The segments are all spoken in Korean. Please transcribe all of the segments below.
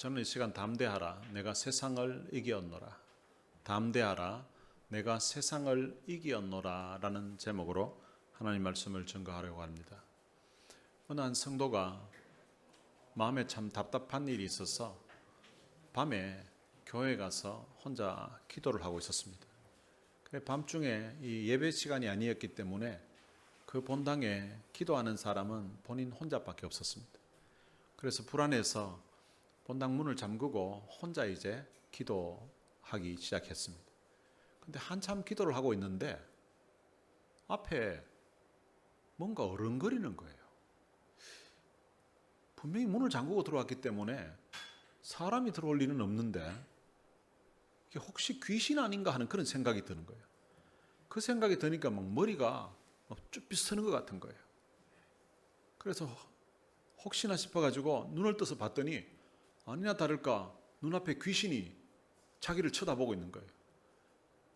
저는 이 시간 담대하라 내가 세상을 이기었노라, 담대하라 내가 세상을 이기었노라 라는 제목으로 하나님 말씀을 증거하려고 합니다. 어느 한 성도가 마음에 참 답답한 일이 있어서 밤에 교회 가서 혼자 기도를 하고 있었습니다. 밤중에 이 예배 시간이 아니었기 때문에 그 본당에 기도하는 사람은 본인 혼자밖에 없었습니다. 그래서 불안해서 본당 문을 잠그고 혼자 이제 기도하기 시작했습니다. 근데 한참 기도를 하고 있는데 앞에 뭔가 어른거리는 거예요. 분명히 문을 잠그고 들어왔기 때문에 사람이 들어올 리는 없는데 이게 혹시 귀신 아닌가 하는 그런 생각이 드는 거예요. 그 생각이 드니까 막 머리가 쭈삣 서는 것 같은 거예요. 그래서 혹시나 싶어가지고 눈을 떠서 봤더니 아니나 다를까 눈앞에 귀신이 자기를 쳐다보고 있는 거예요.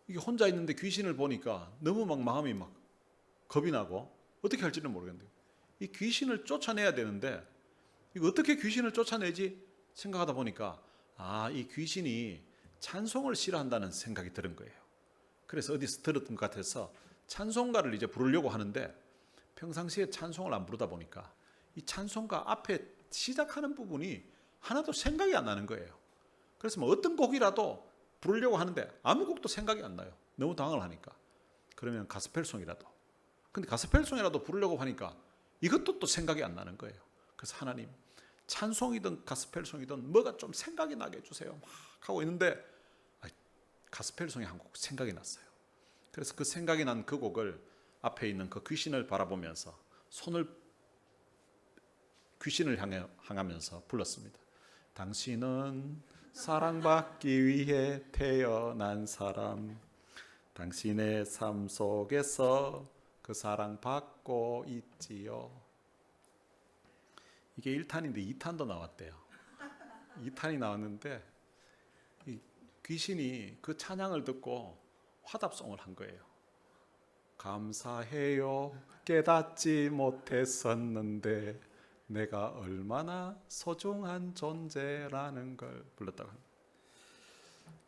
이게 혼자 있는데 귀신을 보니까 너무 막 마음이 막 겁이 나고 어떻게 할지는 모르겠는데 이 귀신을 쫓아내야 되는데 이거 어떻게 귀신을 쫓아내지 생각하다 보니까 이 귀신이 찬송을 싫어한다는 생각이 드는 거예요. 그래서 어디서 들었던 것 같아서 찬송가를 이제 부르려고 하는데 평상시에 찬송을 안 부르다 보니까 이 찬송가 앞에 시작하는 부분이 하나도 생각이 안 나는 거예요. 그래서 뭐 어떤 곡이라도 부르려고 하는데 아무 곡도 생각이 안 나요. 너무 당황을 하니까. 그러면 가스펠송이라도. 근데 가스펠송이라도 부르려고 하니까 이것도 또 생각이 안 나는 거예요. 그래서 하나님, 찬송이든 가스펠송이든 뭐가 좀 생각이 나게 해주세요. 막 하고 있는데 가스펠송이 한 곡 생각이 났어요. 그래서 그 생각이 난 그 곡을 앞에 있는 그 귀신을 바라보면서 손을 귀신을 향하면서 불렀습니다. 당신은 사랑받기 위해 태어난 사람, 당신의 삶 속에서 그 사랑받고 있지요. 이게 1탄인데 2탄도 나왔대요. 2탄이 나왔는데 이 귀신이 그 찬양을 듣고 화답송을 한 거예요. 감사해요. 깨닫지 못했었는데 내가 얼마나 소중한 존재라는 걸 불렀다고 합니다.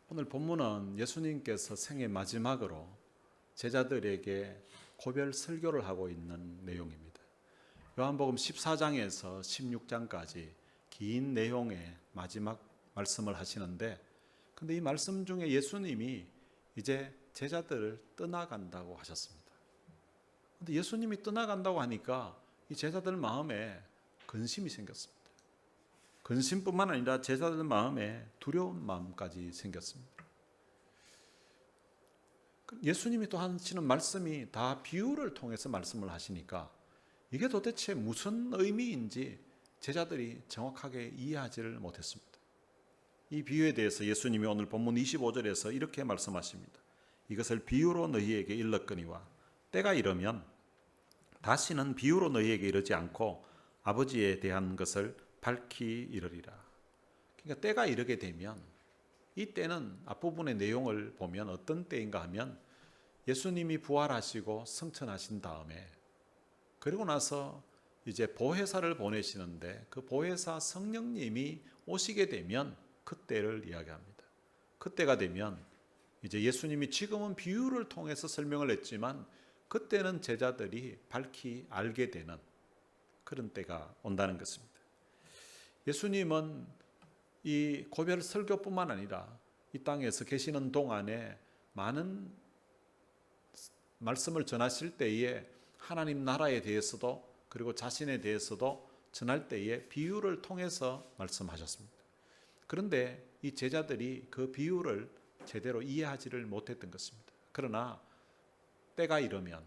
오늘 본문은 예수님께서 생애 마지막으로 제자들에게 고별 설교를 하고 있는 내용입니다. 요한복음 14장에서 16장까지 긴 내용의 마지막 말씀을 하시는데 근데 이 말씀 중에 예수님이 이제 제자들을 떠나간다고 하셨습니다. 근데 예수님이 떠나간다고 하니까 이 제자들 마음에 근심이 생겼습니다. 근심뿐만 아니라 제자들 마음에 두려운 마음까지 생겼습니다. 예수님이 또 하시는 말씀이 다 비유를 통해서 말씀을 하시니까 이게 도대체 무슨 의미인지 제자들이 정확하게 이해하지를 못했습니다. 이 비유에 대해서 예수님이 오늘 본문 25절에서 이렇게 말씀하십니다. 이것을 비유로 너희에게 일렀거니와 때가 이르면 다시는 비유로 너희에게 이르지 않고 아버지에 대한 것을 밝히 이르리라. 그러니까 때가 이르게 되면 이 때는 앞부분의 내용을 보면 어떤 때인가 하면 예수님이 부활하시고 승천하신 다음에 그리고 나서 이제 보혜사를 보내시는데 그 보혜사 성령님이 오시게 되면 그때를 이야기합니다. 그때가 되면 이제 예수님이 지금은 비유를 통해서 설명을 했지만 그때는 제자들이 밝히 알게 되는 그런 때가 온다는 것입니다. 예수님은 이 고별 설교뿐만 아니라 이 땅에서 계시는 동안에 많은 말씀을 전하실 때에 하나님 나라에 대해서도 그리고 자신에 대해서도 전할 때에 비유를 통해서 말씀하셨습니다. 그런데 이 제자들이 그 비유를 제대로 이해하지를 못했던 것입니다. 그러나 때가 이르면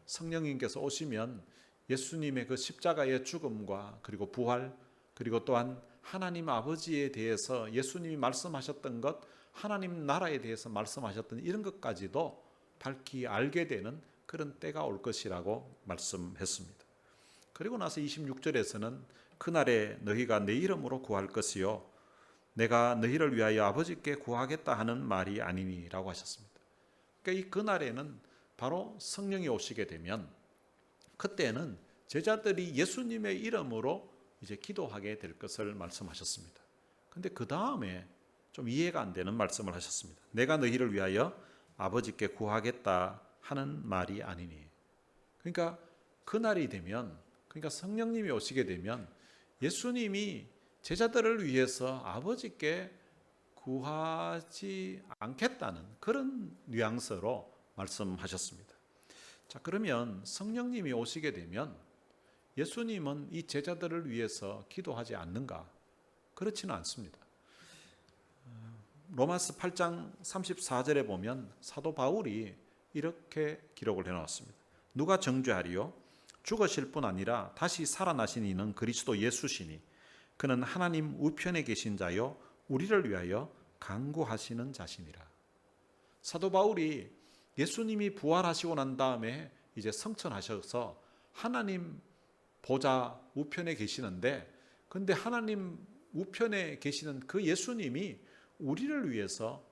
성령님께서 오시면 예수님의 그 십자가의 죽음과 그리고 부활 그리고 또한 하나님 아버지에 대해서 예수님이 말씀하셨던 것 하나님 나라에 대해서 말씀하셨던 이런 것까지도 밝히 알게 되는 그런 때가 올 것이라고 말씀했습니다. 그리고 나서 26절에서는 그날에 너희가 내 이름으로 구할 것이요 내가 너희를 위하여 아버지께 구하겠다 하는 말이 아니니라고 하셨습니다. 그러니까 이 그날에는 바로 성령이 오시게 되면 그때는 제자들이 예수님의 이름으로 이제 기도하게 될 것을 말씀하셨습니다. 근데 그 다음에 좀 이해가 안 되는 말씀을 하셨습니다. 내가 너희를 위하여 아버지께 구하겠다 하는 말이 아니니. 그러니까 그날이 되면, 그러니까 성령님이 오시게 되면 예수님이 제자들을 위해서 아버지께 구하지 않겠다는 그런 뉘앙스로 말씀하셨습니다. 자, 그러면 성령님이 오시게 되면 예수님은 이 제자들을 위해서 기도하지 않는가? 그렇지는 않습니다. 로마서 8장 34절에 보면 사도 바울이 이렇게 기록을 해놓았습니다. 누가 정죄하리요? 죽으실 뿐 아니라 다시 살아나신 이는 그리스도 예수시니 그는 하나님 우편에 계신 자요 우리를 위하여 간구하시는 자시니라. 사도 바울이 예수님이 부활하시고 난 다음에 이제 성천하셔서 하나님 보좌 우편에 계시는데, 근데 하나님 우편에 계시는 그 예수님이 우리를 위해서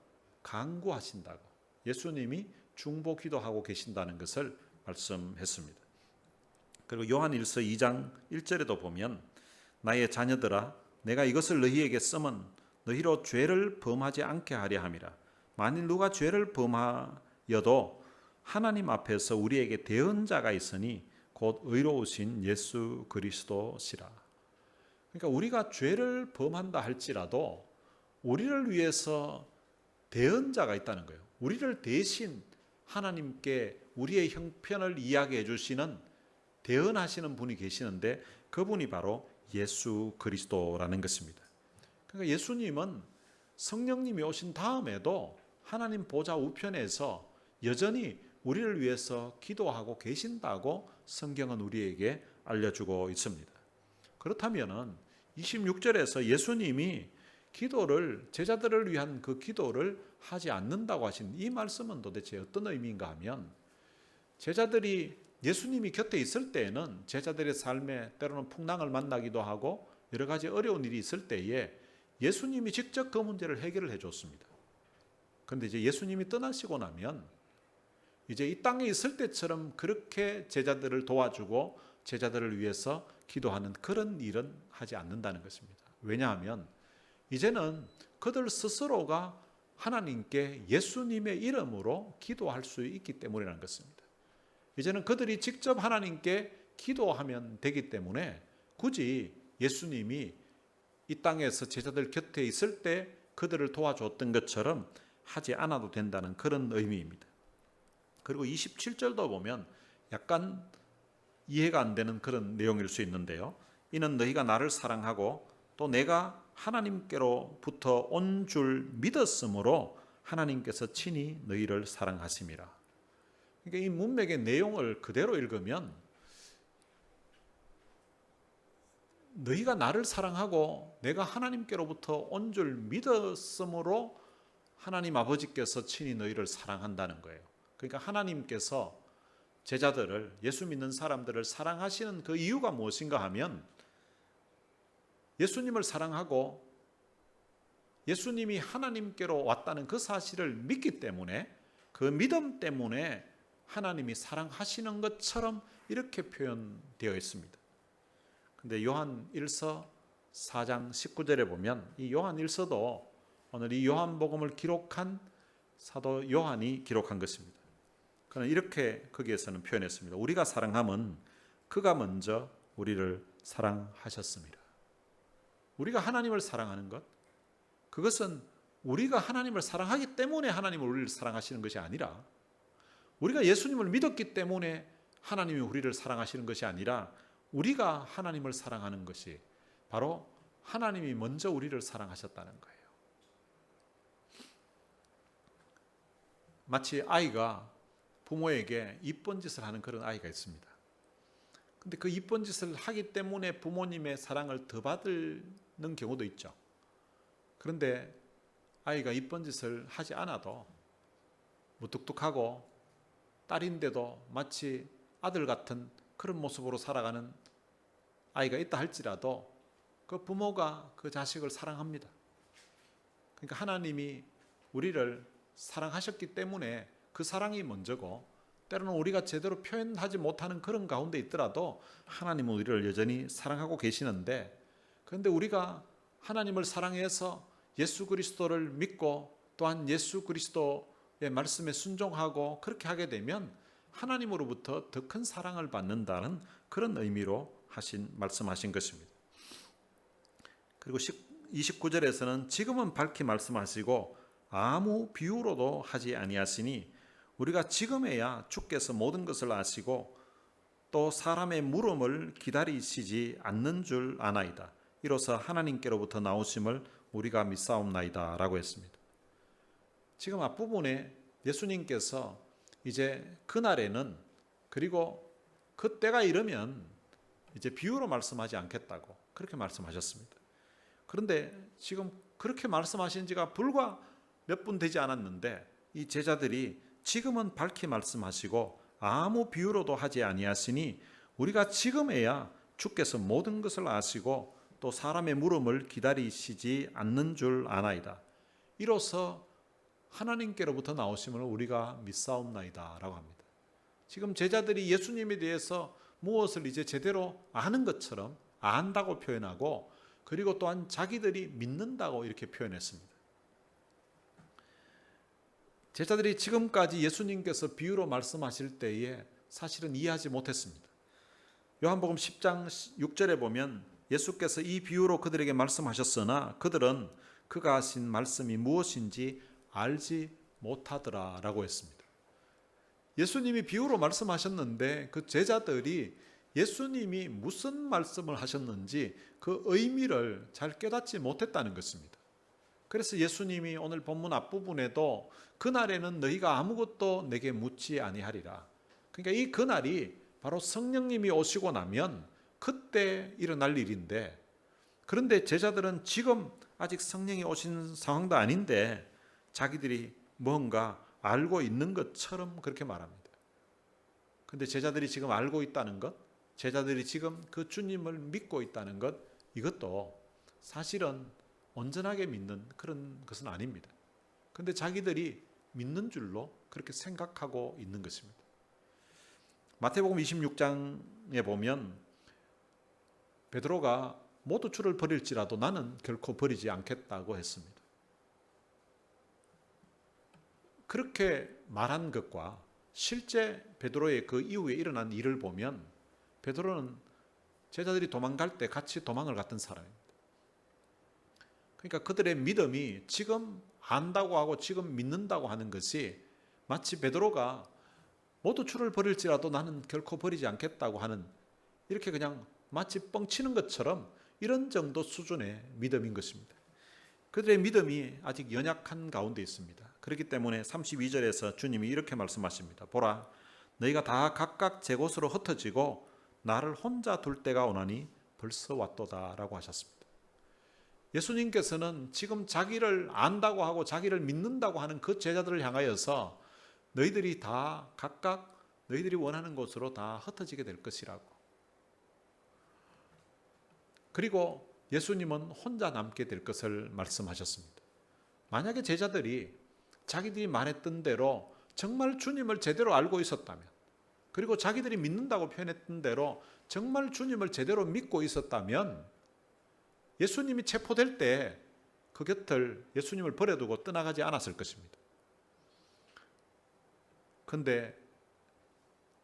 간구하신다고, 예수님이 중보 기도하고 계신다는 것을 말씀했습니다. 그리고 요한일서 2장 1절에도 보면 나의 자녀들아 내가 이것을 너희에게 쓰면 너희로 죄를 범하지 않게 하려 함이라. 만일 누가 죄를 범하여도 하나님 앞에서 우리에게 대언자가 있으니 곧 의로우신 예수 그리스도시라. 그러니까 우리가 죄를 범한다 할지라도 우리를 위해서 대언자가 있다는 거예요. 우리를 대신 하나님께 우리의 형편을 이야기해 주시는, 대언하시는 분이 계시는데 그분이 바로 예수 그리스도라는 것입니다. 그러니까 예수님은 성령님이 오신 다음에도 하나님 보좌 우편에서 여전히 우리를 위해서 기도하고 계신다고 성경은 우리에게 알려주고 있습니다. 그렇다면 26절에서 예수님이 기도를, 제자들을 위한 그 기도를 하지 않는다고 하신 이 말씀은 도대체 어떤 의미인가 하면, 제자들이 예수님이 곁에 있을 때에는 제자들의 삶에 때로는 풍랑을 만나기도 하고 여러 가지 어려운 일이 있을 때에 예수님이 직접 그 문제를 해결을 해줬습니다. 그런데 이제 예수님이 떠나시고 나면 이제 이 땅에 있을 때처럼 그렇게 제자들을 도와주고 제자들을 위해서 기도하는 그런 일은 하지 않는다는 것입니다. 왜냐하면 이제는 그들 스스로가 하나님께 예수님의 이름으로 기도할 수 있기 때문이라는 것입니다. 이제는 그들이 직접 하나님께 기도하면 되기 때문에 굳이 예수님이 이 땅에서 제자들 곁에 있을 때 그들을 도와줬던 것처럼 하지 않아도 된다는 그런 의미입니다. 그리고 27절도 보면 약간 이해가 안 되는 그런 내용일 수 있는데요. 이는 너희가 나를 사랑하고 또 내가 하나님께로부터 온 줄 믿었으므로 하나님께서 친히 너희를 사랑하심이라. 그러니까 이 문맥의 내용을 그대로 읽으면 너희가 나를 사랑하고 내가 하나님께로부터 온 줄 믿었으므로 하나님 아버지께서 친히 너희를 사랑한다는 거예요. 그러니까 하나님께서 제자들을, 예수 믿는 사람들을 사랑하시는 그 이유가 무엇인가 하면 예수님을 사랑하고 예수님이 하나님께로 왔다는 그 사실을 믿기 때문에, 그 믿음 때문에 하나님이 사랑하시는 것처럼 이렇게 표현되어 있습니다. 근데 요한 1서 4장 19절에 보면 이 요한 1서도 오늘 이 요한복음을 기록한 사도 요한이 기록한 것입니다. 그는 이렇게 거기에서는 표현했습니다. 우리가 사랑함은 그가 먼저 우리를 사랑하셨습니다. 우리가 하나님을 사랑하는 것, 그것은 우리가 하나님을 사랑하기 때문에 하나님은 우리를 사랑하시는 것이 아니라, 우리가 예수님을 믿었기 때문에 하나님이 우리를 사랑하시는 것이 아니라 우리가 하나님을 사랑하는 것이 바로 하나님이 먼저 우리를 사랑하셨다는 거예요. 마치 아이가 부모에게 이쁜 짓을 하는 그런 아이가 있습니다. 근데 그 이쁜 짓을 하기 때문에 부모님의 사랑을 더 받는 경우도 있죠. 그런데 아이가 이쁜 짓을 하지 않아도 무뚝뚝하고 딸인데도 마치 아들 같은 그런 모습으로 살아가는 아이가 있다 할지라도 그 부모가 그 자식을 사랑합니다. 그러니까 하나님이 우리를 사랑하셨기 때문에 그 사랑이 먼저고, 때로는 우리가 제대로 표현하지 못하는 그런 가운데 있더라도 하나님은 우리를 여전히 사랑하고 계시는데, 그런데 우리가 하나님을 사랑해서 예수 그리스도를 믿고 또한 예수 그리스도의 말씀에 순종하고 그렇게 하게 되면 하나님으로부터 더 큰 사랑을 받는다는 그런 의미로 말씀하신 것입니다. 그리고 29절에서는 지금은 밝히 말씀하시고 아무 비유로도 하지 아니하시니 우리가 지금에야 주께서 모든 것을 아시고 또 사람의 물음을 기다리시지 않는 줄 아나이다. 이로써 하나님께로부터 나오심을 우리가 믿사옵나이다 라고 했습니다. 지금 앞부분에 예수님께서 이제 그날에는 그리고 그때가 이르면 이제 비유로 말씀하지 않겠다고 그렇게 말씀하셨습니다. 그런데 지금 그렇게 말씀하신 지가 불과 몇 분 되지 않았는데 이 제자들이 지금은 밝히 말씀하시고 아무 비유로도 하지 아니하시니 우리가 지금에야 주께서 모든 것을 아시고 또 사람의 물음을 기다리시지 않는 줄 아나이다. 이로써 하나님께로부터 나오심을 우리가 믿사옵나이다 라고 합니다. 지금 제자들이 예수님에 대해서 무엇을 이제 제대로 아는 것처럼 안다고 표현하고 그리고 또한 자기들이 믿는다고 이렇게 표현했습니다. 제자들이 지금까지 예수님께서 비유로 말씀하실 때에 사실은 이해하지 못했습니다. 요한복음 10장 6절에 보면 예수께서 이 비유로 그들에게 말씀하셨으나 그들은 그가 하신 말씀이 무엇인지 알지 못하더라 라고 했습니다. 예수님이 비유로 말씀하셨는데 그 제자들이 예수님이 무슨 말씀을 하셨는지 그 의미를 잘 깨닫지 못했다는 것입니다. 그래서 예수님이 오늘 본문 앞부분에도 그날에는 너희가 아무것도 내게 묻지 아니하리라. 그러니까 이 그날이 바로 성령님이 오시고 나면 그때 일어날 일인데, 그런데 제자들은 지금 아직 성령이 오신 상황도 아닌데 자기들이 뭔가 알고 있는 것처럼 그렇게 말합니다. 그런데 제자들이 지금 알고 있다는 것, 제자들이 지금 그 주님을 믿고 있다는 것, 이것도 사실은 온전하게 믿는 그런 것은 아닙니다. 그런데 자기들이 믿는 줄로 그렇게 생각하고 있는 것입니다. 마태복음 26장에 보면 베드로가 모두 주를 버릴지라도 나는 결코 버리지 않겠다고 했습니다. 그렇게 말한 것과 실제 베드로의 그 이후에 일어난 일을 보면 베드로는 제자들이 도망갈 때 같이 도망을 갔던 사람입니다. 그러니까 그들의 믿음이 지금 안다고 하고 지금 믿는다고 하는 것이 마치 베드로가 모두 주를 버릴지라도 나는 결코 버리지 않겠다고 하는, 이렇게 그냥 마치 뻥치는 것처럼 이런 정도 수준의 믿음인 것입니다. 그들의 믿음이 아직 연약한 가운데 있습니다. 그렇기 때문에 32절에서 주님이 이렇게 말씀하십니다. 보라, 너희가 다 각각 제 곳으로 흩어지고 나를 혼자 둘 때가 오나니 벌써 왔도다 라고 하셨습니다. 예수님께서는 지금 자기를 안다고 하고 자기를 믿는다고 하는 그 제자들을 향하여서 너희들이 다 각각 너희들이 원하는 곳으로 다 흩어지게 될 것이라고. 그리고 예수님은 혼자 남게 될 것을 말씀하셨습니다. 만약에 제자들이 자기들이 말했던 대로 정말 주님을 제대로 알고 있었다면, 그리고 자기들이 믿는다고 표현했던 대로 정말 주님을 제대로 믿고 있었다면 예수님이 체포될 때 그 곁을 예수님을 버려두고 떠나가지 않았을 것입니다. 그런데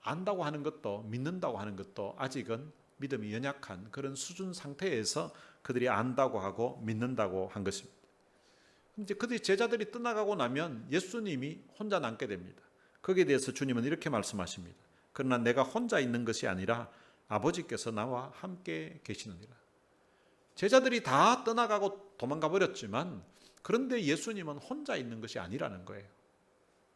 안다고 하는 것도 믿는다고 하는 것도 아직은 믿음이 연약한 그런 수준 상태에서 그들이 안다고 하고 믿는다고 한 것입니다. 이제 그들이 제자들이 떠나가고 나면 예수님이 혼자 남게 됩니다. 거기에 대해서 주님은 이렇게 말씀하십니다. 그러나 내가 혼자 있는 것이 아니라 아버지께서 나와 함께 계시느니라. 제자들이 다 떠나가고 도망가 버렸지만 그런데 예수님은 혼자 있는 것이 아니라는 거예요.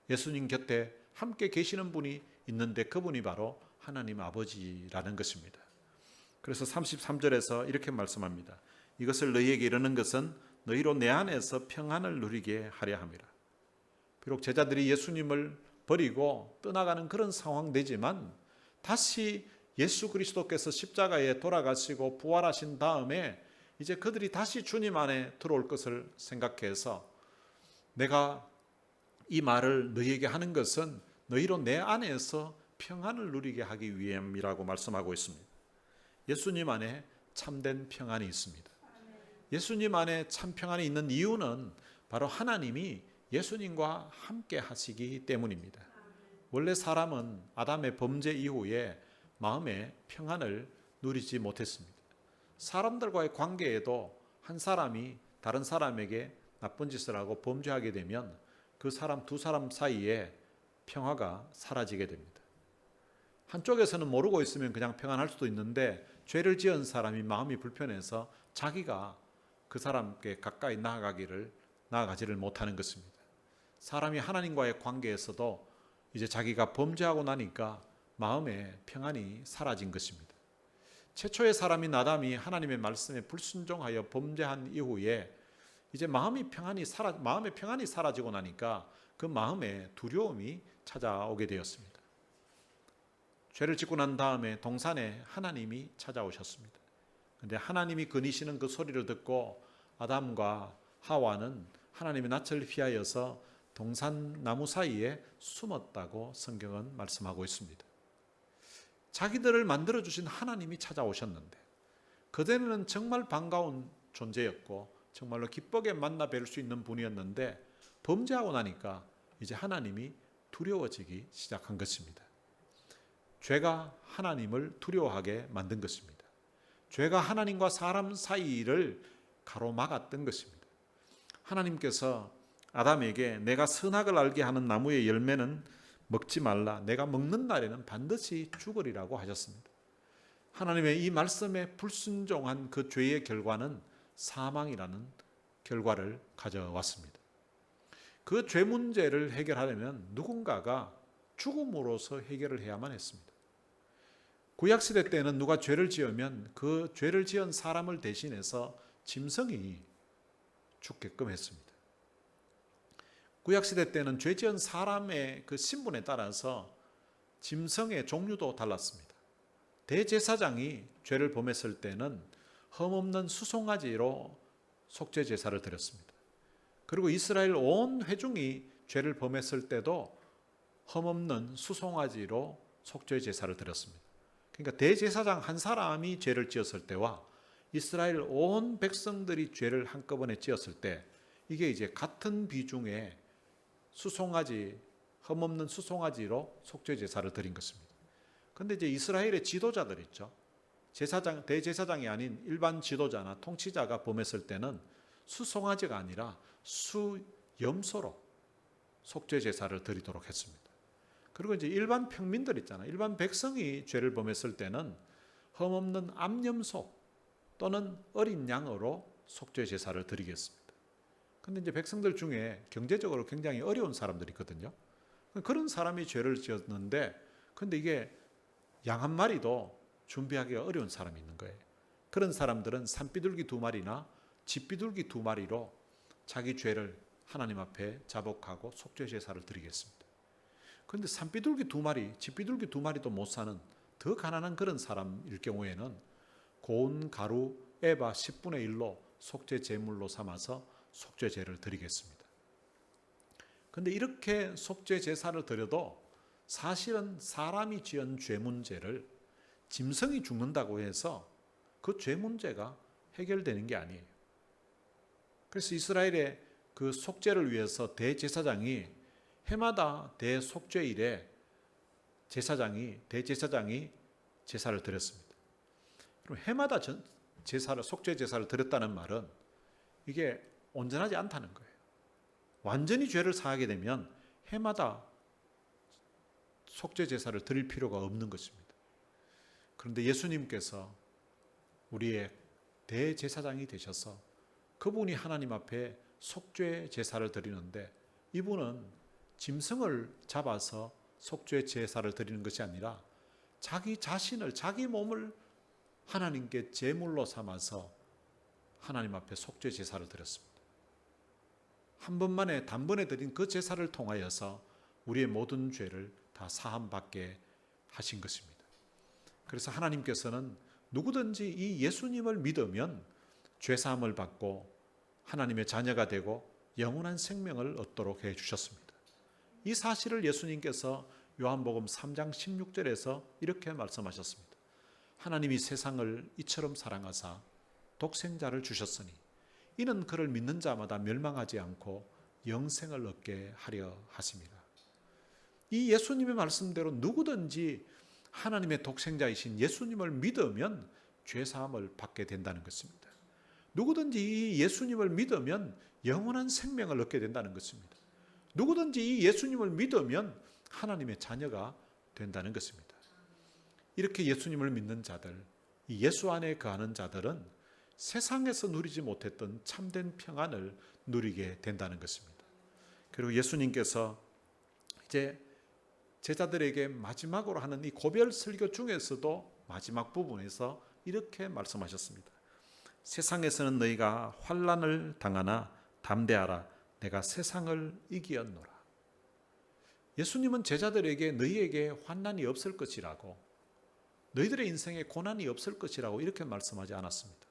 예수님 곁에 함께 계시는 분이 있는데 그분이 바로 하나님 아버지라는 것입니다. 그래서 33절에서 이렇게 말씀합니다. 이것을 너희에게 이르는 것은 너희로 내 안에서 평안을 누리게 하려 함이라. 비록 제자들이 예수님을 버리고 떠나가는 그런 상황되지만 다시 예수 그리스도께서 십자가에 돌아가시고 부활하신 다음에 이제 그들이 다시 주님 안에 들어올 것을 생각해서 내가 이 말을 너희에게 하는 것은 너희로 내 안에서 평안을 누리게 하기 위함이라고 말씀하고 있습니다. 예수님 안에 참된 평안이 있습니다. 예수님 안에 참 평안이 있는 이유는 바로 하나님이 예수님과 함께 하시기 때문입니다. 원래 사람은 아담의 범죄 이후에 마음의 평안을 누리지 못했습니다. 사람들과의 관계에도 한 사람이 다른 사람에게 나쁜 짓을 하고 범죄하게 되면 그 사람 두 사람 사이에 평화가 사라지게 됩니다. 한쪽에서는 모르고 있으면 그냥 평안할 수도 있는데 죄를 지은 사람이 마음이 불편해서 자기가 그 사람께 가까이 나아가지를 못하는 것입니다. 사람이 하나님과의 관계에서도 이제 자기가 범죄하고 나니까 마음의 평안이 사라진 것입니다. 최초의 사람인 아담이 하나님의 말씀에 불순종하여 범죄한 이후에 이제 마음의 평안이 사라지고 나니까 그 마음에 두려움이 찾아오게 되었습니다. 죄를 짓고 난 다음에 동산에 하나님이 찾아오셨습니다. 그런데 하나님이 거니시는 그 소리를 듣고 아담과 하와는 하나님의 낯을 피하여서 동산 나무 사이에 숨었다고 성경은 말씀하고 있습니다. 자기들을 만들어주신 하나님이 찾아오셨는데 그들은 정말 반가운 존재였고 정말로 기쁘게 만나 뵐 수 있는 분이었는데 범죄하고 나니까 이제 하나님이 두려워지기 시작한 것입니다. 죄가 하나님을 두려워하게 만든 것입니다. 죄가 하나님과 사람 사이를 가로막았던 것입니다. 하나님께서 아담에게 내가 선악을 알게 하는 나무의 열매는 먹지 말라. 내가 먹는 날에는 반드시 죽으리라고 하셨습니다. 하나님의 이 말씀에 불순종한 그 죄의 결과는 사망이라는 결과를 가져왔습니다. 그 죄 문제를 해결하려면 누군가가 죽음으로써 해결을 해야만 했습니다. 구약시대 때는 누가 죄를 지으면 그 죄를 지은 사람을 대신해서 짐승이 죽게끔 했습니다. 구약시대 때는 죄 지은 사람의 그 신분에 따라서 짐승의 종류도 달랐습니다. 대제사장이 죄를 범했을 때는 흠없는 수송아지로 속죄 제사를 드렸습니다. 그리고 이스라엘 온 회중이 죄를 범했을 때도 흠없는 수송아지로 속죄 제사를 드렸습니다. 그러니까 대제사장 한 사람이 죄를 지었을 때와 이스라엘 온 백성들이 죄를 한꺼번에 지었을 때 이게 이제 같은 비중의 흠없는 수송아지로 속죄 제사를 드린 것입니다. 그런데 이제 이스라엘의 지도자들 있죠. 대제사장이 아닌 일반 지도자나 통치자가 범했을 때는 수송아지가 아니라 수염소로 속죄 제사를 드리도록 했습니다. 그리고 이제 일반 평민들 있잖아요. 일반 백성이 죄를 범했을 때는 흠없는 암염소 또는 어린 양으로 속죄 제사를 드리겠습니다. 그런데 이제 백성들 중에 경제적으로 굉장히 어려운 사람들이 있거든요. 그런 사람이 죄를 지었는데, 근데 이게 양 한 마리도 준비하기가 어려운 사람이 있는 거예요. 그런 사람들은 산비둘기 2마리나 집비둘기 2마리로 자기 죄를 하나님 앞에 자복하고 속죄 제사를 드리겠습니다. 그런데 산비둘기 2마리, 집비둘기 2마리도 못 사는 더 가난한 그런 사람일 경우에는 고운 가루 에바 10분의 1로 속죄 제물로 삼아서 속죄제를 드리겠습니다. 그런데 이렇게 속죄 제사를 드려도 사실은 사람이 지은 죄 문제를 짐승이 죽는다고 해서 그 죄 문제가 해결되는 게 아니에요. 그래서 이스라엘의 그 속죄를 위해서 대제사장이 해마다 대속죄일에 대제사장이 제사를 드렸습니다. 그럼 해마다 속죄 제사를 드렸다는 말은 이게 온전하지 않다는 거예요. 완전히 죄를 사하게 되면 해마다 속죄 제사를 드릴 필요가 없는 것입니다. 그런데 예수님께서 우리의 대제사장이 되셔서 그분이 하나님 앞에 속죄 제사를 드리는데 이분은 짐승을 잡아서 속죄 제사를 드리는 것이 아니라 자기 자신을, 자기 몸을 하나님께 제물로 삼아서 하나님 앞에 속죄 제사를 드렸습니다. 한 번만에 단번에 드린 그 제사를 통하여서 우리의 모든 죄를 다 사함받게 하신 것입니다. 그래서 하나님께서는 누구든지 이 예수님을 믿으면 죄사함을 받고 하나님의 자녀가 되고 영원한 생명을 얻도록 해주셨습니다. 이 사실을 예수님께서 요한복음 3장 16절에서 이렇게 말씀하셨습니다. 하나님이 세상을 이처럼 사랑하사 독생자를 주셨으니 이는 그를 믿는 자마다 멸망하지 않고 영생을 얻게 하려 하심이라. 이 예수님의 말씀대로 누구든지 하나님의 독생자이신 예수님을 믿으면 죄사함을 받게 된다는 것입니다. 누구든지 이 예수님을 믿으면 영원한 생명을 얻게 된다는 것입니다. 누구든지 이 예수님을 믿으면 하나님의 자녀가 된다는 것입니다. 이렇게 예수님을 믿는 자들, 이 예수 안에 거하는 자들은 세상에서 누리지 못했던 참된 평안을 누리게 된다는 것입니다. 그리고 예수님께서 이제 제자들에게 마지막으로 하는 이 고별 설교 중에서도 마지막 부분에서 이렇게 말씀하셨습니다. 세상에서는 너희가 환난을 당하나 담대하라. 내가 세상을 이기었노라. 예수님은 제자들에게 너희에게 환난이 없을 것이라고, 너희들의 인생에 고난이 없을 것이라고 이렇게 말씀하지 않았습니다.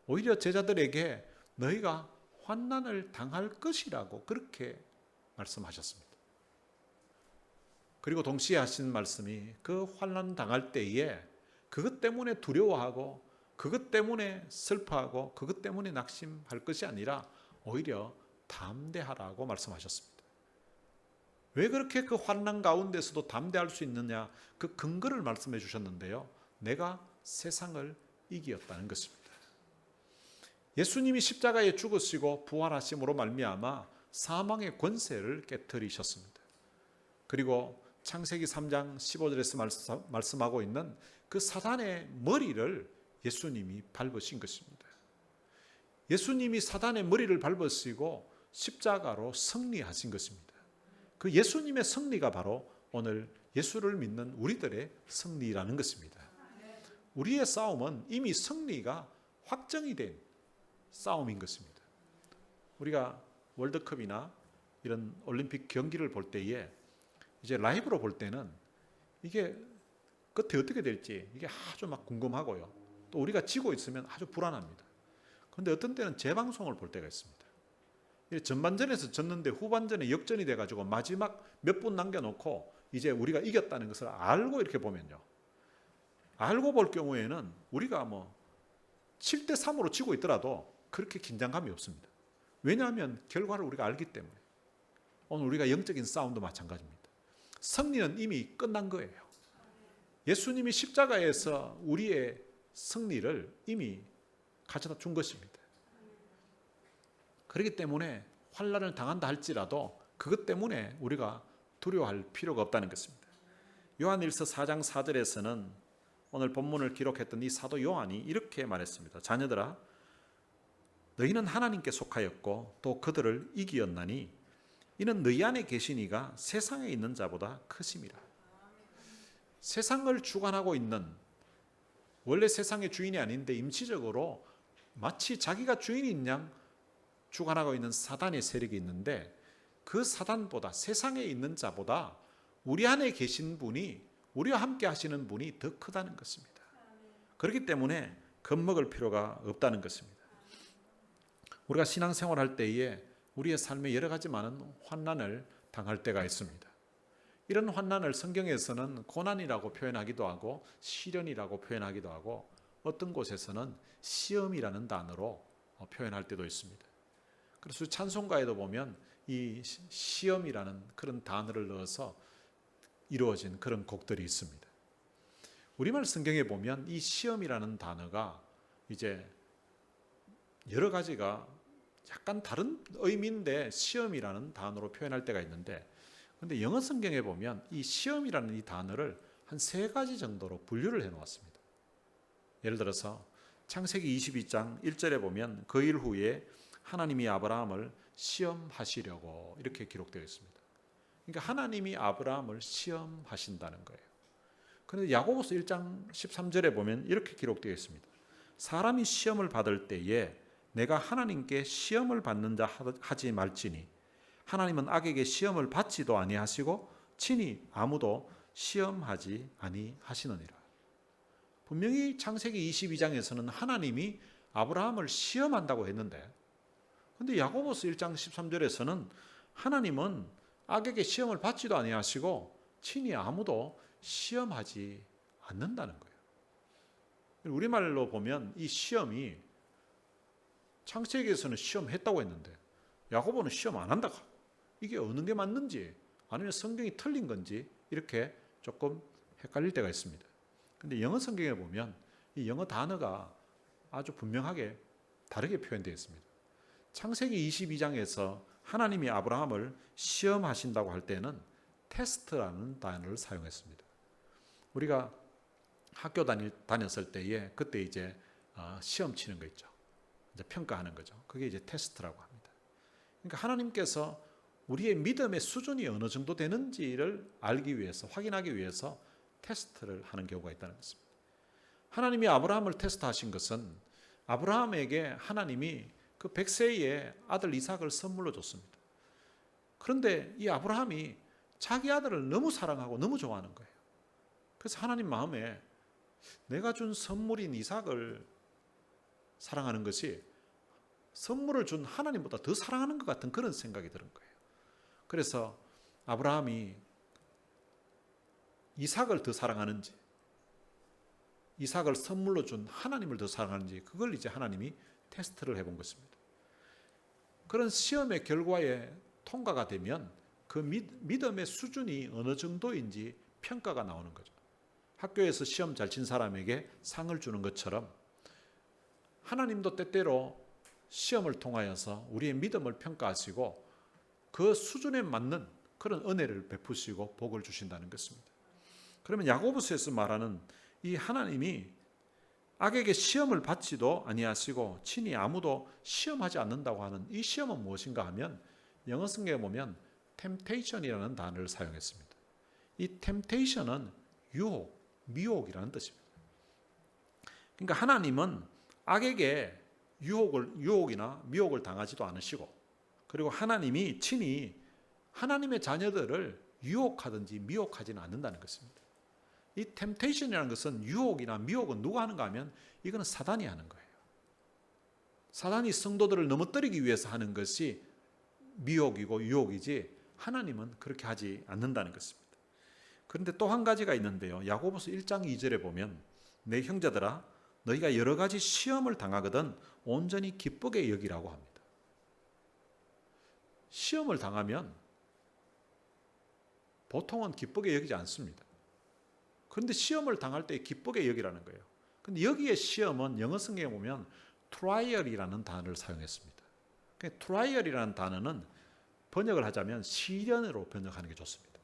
오히려 제자들에게 너희가 환난을 당할 것이라고 그렇게 말씀하셨습니다. 그리고 동시에 하신 말씀이 그 환난 당할 때에 그것 때문에 두려워하고 그것 때문에 슬퍼하고 그것 때문에 낙심할 것이 아니라 오히려 담대하라고 말씀하셨습니다. 왜 그렇게 그 환난 가운데서도 담대할 수 있느냐, 그 근거를 말씀해 주셨는데요. 내가 세상을 이기었다는 것입니다. 예수님이 십자가에 죽으시고 부활하심으로 말미암아 사망의 권세를 깨뜨리셨습니다. 그리고 창세기 3장 15절에서 말씀하고 있는 그 사단의 머리를 예수님이 밟으신 것입니다. 예수님이 사단의 머리를 밟으시고 십자가로 승리하신 것입니다. 그 예수님의 승리가 바로 오늘 예수를 믿는 우리들의 승리라는 것입니다. 우리의 싸움은 이미 승리가 확정이 된 싸움인 것입니다. 우리가 월드컵이나 이런 올림픽 경기를 볼 때에 이제 라이브로 볼 때는 이게 끝에 어떻게 될지 이게 아주 막 궁금하고요. 또 우리가 지고 있으면 아주 불안합니다. 그런데 어떤 때는 재방송을 볼 때가 있습니다. 전반전에서 졌는데 후반전에 역전이 돼가지고 마지막 몇 분 남겨놓고 이제 우리가 이겼다는 것을 알고 이렇게 보면요. 알고 볼 경우에는 우리가 7대 3으로 지고 있더라도 그렇게 긴장감이 없습니다. 왜냐하면 결과를 우리가 알기 때문에. 오늘 우리가 영적인 싸움도 마찬가지입니다. 승리는 이미 끝난 거예요. 예수님이 십자가에서 우리의 승리를 이미 가져다 준 것입니다. 그렇기 때문에 환난을 당한다 할지라도 그것 때문에 우리가 두려워할 필요가 없다는 것입니다. 요한일서 4장 4절에서는 오늘 본문을 기록했던 이 사도 요한이 이렇게 말했습니다. 자녀들아, 너희는 하나님께 속하였고 또 그들을 이기었나니 이는 너희 안에 계시니가 세상에 있는 자보다 크심이라. 세상을 주관하고 있는, 원래 세상의 주인이 아닌데 임시적으로 마치 자기가 주인인 양 주관하고 있는 사단의 세력이 있는데, 그 사단보다, 세상에 있는 자보다 우리 안에 계신 분이, 우리와 함께 하시는 분이 더 크다는 것입니다. 그렇기 때문에 겁먹을 필요가 없다는 것입니다. 우리가 신앙생활할 때에 우리의 삶에 여러 가지 많은 환난을 당할 때가 있습니다. 이런 환난을 성경에서는 고난이라고 표현하기도 하고 시련이라고 표현하기도 하고 어떤 곳에서는 시험이라는 단어로 표현할 때도 있습니다. 그래서 찬송가에도 보면 이 시험이라는 그런 단어를 넣어서 이루어진 그런 곡들이 있습니다. 우리말 성경에 보면 이 시험이라는 단어가 이제 여러 가지가 약간 다른 의미인데 시험이라는 단어로 표현할 때가 있는데, 그런데 영어 성경에 보면 이 시험이라는 이 단어를 한 3가지 정도로 분류를 해놓았습니다. 예를 들어서 창세기 22장 1절에 보면 그 일 후에 하나님이 아브라함을 시험하시려고 이렇게 기록되어 있습니다. 그러니까 하나님이 아브라함을 시험하신다는 거예요. 그런데 야고보서 1장 13절에 보면 이렇게 기록되어 있습니다. 사람이 시험을 받을 때에 내가 하나님께 시험을 받는 자 하지 말지니 하나님은 악에게 시험을 받지도 아니하시고 친히 아무도 시험하지 아니하시느니라. 분명히 창세기 22장에서는 하나님이 아브라함을 시험한다고 했는데, 그런데 야고보서 1장 13절에서는 하나님은 악에게 시험을 받지도 아니하시고 친히 아무도 시험하지 않는다는 거예요. 우리말로 보면 이 시험이 창세기에서는 시험했다고 했는데 야고보는 시험 안 한다고. 이게 어느 게 맞는지 아니면 성경이 틀린 건지 이렇게 조금 헷갈릴 때가 있습니다. 근데 영어 성경에 보면 이 영어 단어가 아주 분명하게 다르게 표현되어 있습니다. 창세기 22장에서 하나님이 아브라함을 시험하신다고 할 때는 테스트라는 단어를 사용했습니다. 우리가 학교 다녔을 때에 그때 이제 시험 치는 거 있죠. 이제 평가하는 거죠. 그게 이제 테스트라고 합니다. 그러니까 하나님께서 우리의 믿음의 수준이 어느 정도 되는지를 알기 위해서, 확인하기 위해서 테스트를 하는 경우가 있다는 것입니다. 하나님이 아브라함을 테스트하신 것은 아브라함에게 하나님이 그 100세의 아들 이삭을 선물로 줬습니다. 그런데 이 아브라함이 자기 아들을 너무 사랑하고 너무 좋아하는 거예요. 그래서 하나님 마음에 내가 준 선물인 이삭을 사랑하는 것이 선물을 준 하나님보다 더 사랑하는 것 같은 그런 생각이 드는 거예요. 그래서 아브라함이 이삭을 더 사랑하는지 이삭을 선물로 준 하나님을 더 사랑하는지 그걸 이제 하나님이 테스트를 해본 것입니다. 그런 시험의 결과에 통과가 되면 그 믿음의 수준이 어느 정도인지 평가가 나오는 거죠. 학교에서 시험 잘 친 사람에게 상을 주는 것처럼 하나님도 때때로 시험을 통하여서 우리의 믿음을 평가하시고 그 수준에 맞는 그런 은혜를 베푸시고 복을 주신다는 것입니다. 그러면 야고보서에서 말하는 이 하나님이 악에게 시험을 받지도 아니하시고 친히 아무도 시험하지 않는다고 하는 이 시험은 무엇인가 하면 영어 성경에 보면 temptation이라는 단어를 사용했습니다. 이 temptation은 유혹, 미혹이라는 뜻입니다. 그러니까 하나님은 악에게 유혹이나 미혹을 당하지도 않으시고 그리고 하나님이 친히 하나님의 자녀들을 유혹하든지 미혹하지는 않는다는 것입니다. 이 템테이션이라는 것은 유혹이나 미혹은 누가 하는가 하면 이거는 사단이 하는 거예요. 사단이 성도들을 넘어뜨리기 위해서 하는 것이 미혹이고 유혹이지 하나님은 그렇게 하지 않는다는 것입니다. 그런데 또 한 가지가 있는데요. 야고보서 1장 2절에 보면 내 형제들아 너희가 여러 가지 시험을 당하거든 온전히 기쁘게 여기라고 합니다. 시험을 당하면 보통은 기쁘게 여기지 않습니다. 그런데 시험을 당할 때 기쁘게 여기라는 거예요. 그런데 여기에 시험은 영어 성경에 보면 trial이라는 단어를 사용했습니다. trial이라는 단어는 번역을 하자면 시련으로 번역하는 게 좋습니다.